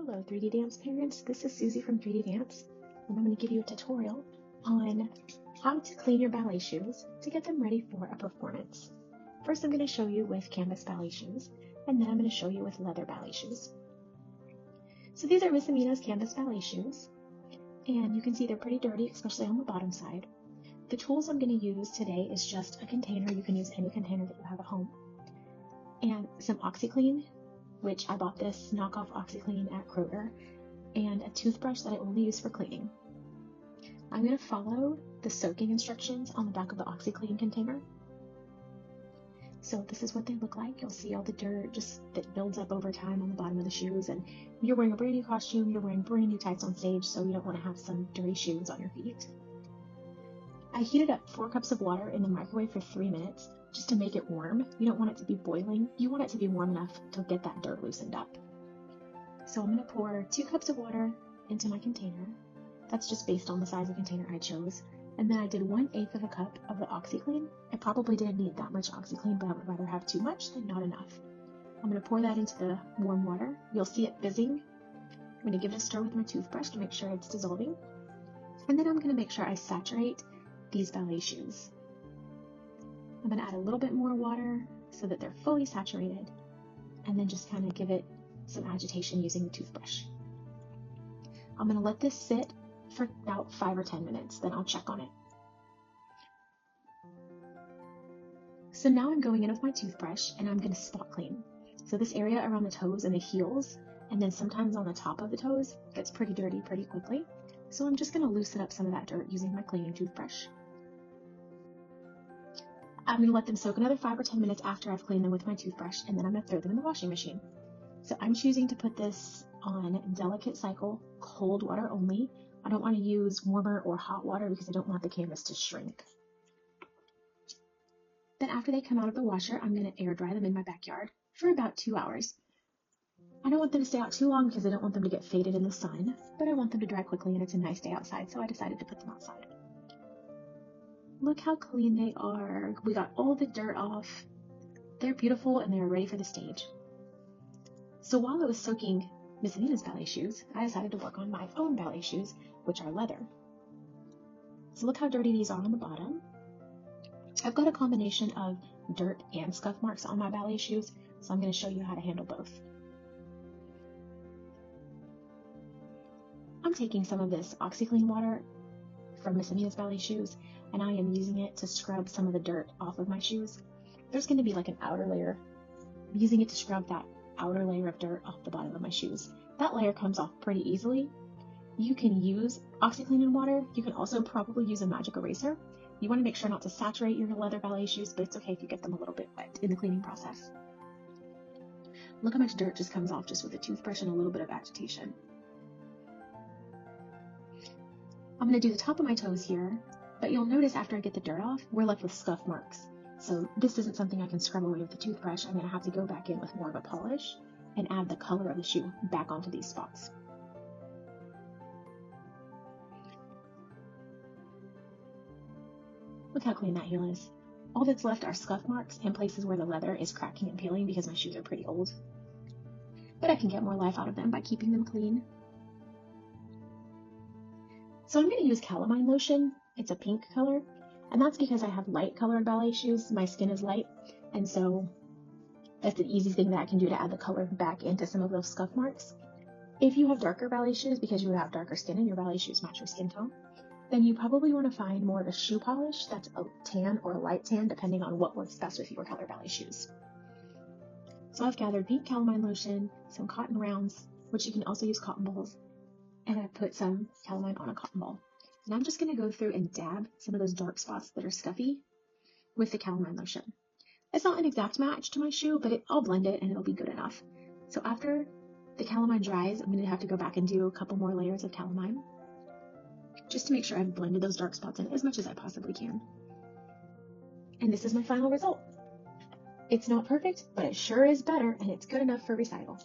Hello 3D Dance parents, this is Susie from 3D Dance, and I'm going to give you a tutorial on how to clean your ballet shoes to get them ready for a performance. First I'm going to show you with canvas ballet shoes, and then I'm going to show you with leather ballet shoes. So these are Miss Amina's canvas ballet shoes, and you can see they're pretty dirty, especially on the bottom side. The tools I'm going to use today is just a container. You can use any container that you have at home, and some OxiClean, which I bought this knockoff OxiClean at Kroger, and a toothbrush that I only use for cleaning. I'm going to follow the soaking instructions on the back of the OxiClean container. So this is what they look like. You'll see all the dirt just that builds up over time on the bottom of the shoes, and you're wearing a brand new costume, you're wearing brand new tights on stage, so you don't want to have some dirty shoes on your feet. I heated up 4 cups of water in the microwave for 3 minutes just to make it warm. You don't want it to be boiling. You want it to be warm enough to get that dirt loosened up. So I'm going to pour 2 cups of water into my container. That's just based on the size of container I chose. And then I did 1/8 of a cup of the OxiClean. I probably didn't need that much OxiClean, but I would rather have too much than not enough. I'm going to pour that into the warm water. You'll see it fizzing. I'm going to give it a stir with my toothbrush to make sure it's dissolving. And then I'm going to make sure I saturate these ballet shoes. I'm going to add a little bit more water so that they're fully saturated, and then just kind of give it some agitation using the toothbrush. I'm going to let this sit for about 5 or 10 minutes, then I'll check on it. So now I'm going in with my toothbrush and I'm going to spot clean. So this area around the toes and the heels, and then sometimes on the top of the toes, gets pretty dirty pretty quickly. So I'm just going to loosen up some of that dirt using my cleaning toothbrush. I'm going to let them soak another 5 or 10 minutes after I've cleaned them with my toothbrush, and then I'm going to throw them in the washing machine. So I'm choosing to put this on delicate cycle, cold water only. I don't want to use warmer or hot water because I don't want the canvas to shrink. Then after they come out of the washer, I'm going to air dry them in my backyard for about 2 hours. I don't want them to stay out too long because I don't want them to get faded in the sun, but I want them to dry quickly and it's a nice day outside, so I decided to put them outside. Look how clean they are. We got all the dirt off. They're beautiful and they're ready for the stage. So while I was soaking Miss Amina's ballet shoes, I decided to work on my own ballet shoes, which are leather. So look how dirty these are on the bottom. I've got a combination of dirt and scuff marks on my ballet shoes, so I'm going to show you how to handle both. I'm taking some of this OxiClean water from Miss Amina's ballet shoes, and I am using it to scrub some of the dirt off of my shoes. There's going to be like an outer layer. I'm using it to scrub that outer layer of dirt off the bottom of my shoes. That layer comes off pretty easily. You can use OxiClean in water. You can also probably use a magic eraser. You want to make sure not to saturate your leather ballet shoes, but it's okay if you get them a little bit wet in the cleaning process. Look how much dirt just comes off just with a toothbrush and a little bit of agitation. I'm going to do the top of my toes here, but you'll notice after I get the dirt off, we're left with scuff marks. So this isn't something I can scrub away with the toothbrush. I'm going to have to go back in with more of a polish and add the color of the shoe back onto these spots. Look how clean that heel is. All that's left are scuff marks and places where the leather is cracking and peeling because my shoes are pretty old. But I can get more life out of them by keeping them clean. So I'm going to use calamine lotion. It's a pink color, and that's because I have light colored ballet shoes. My skin is light, and so that's an easy thing that I can do to add the color back into some of those scuff marks. If you have darker ballet shoes because you have darker skin and your ballet shoes match your skin tone, then you probably want to find more of a shoe polish that's a tan or a light tan, depending on what works best with your color ballet shoes. So I've gathered pink calamine lotion, some cotton rounds, which you can also use cotton balls, and I put some calamine on a cotton ball. And I'm just going to go through and dab some of those dark spots that are scuffy with the calamine lotion. It's not an exact match to my shoe, but I'll blend it and it'll be good enough. So after the calamine dries, I'm going to have to go back and do a couple more layers of calamine just to make sure I've blended those dark spots in as much as I possibly can. And this is my final result. It's not perfect, but it sure is better, and it's good enough for recital.